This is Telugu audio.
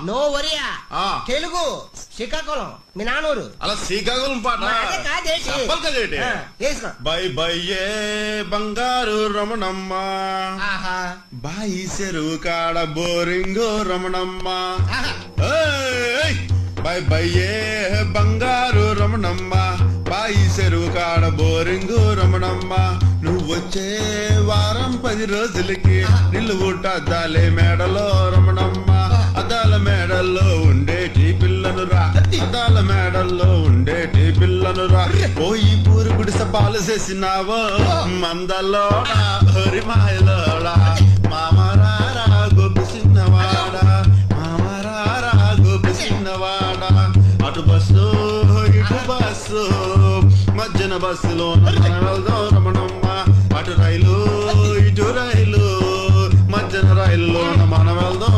నో వరియా తెలుగు శ్రీకాకుళం మీ నాన్నూరు. అలా శ్రీకాకుళం పాట బై బయ్యే బంగారు రమణమ్మ బాయి చెరువు కాడ బోరింగు రమణమ్మ బై బయ్యే బంగారు రమణమ్మ బాయి చెరువు కాడ బోరింగు రమణమ్మ నువ్వొచ్చే వారం 10 రోజులకి నిలువుట అద్దాలే మేడలో రమణమ్మ అద్దాల మేడల్లో ఉండేటి పిల్లను రా అద్దాల మేడల్లో ఉండేటి పిల్లను రా పోయి పూరు గుడిస పాలు చేసినావో మందలోడా హరిమాయలోడా మామరారా గోపి చిన్నవాడా మామరారా గోపి చిన్నవాడా అటు బస్సు ఇటు బస్సు మధ్యన బస్సులో వెళ్దాం రమణమ్మ అటు రైలు ఇటు రైలు మధ్యన రైల్లో మనం వెళ్దాం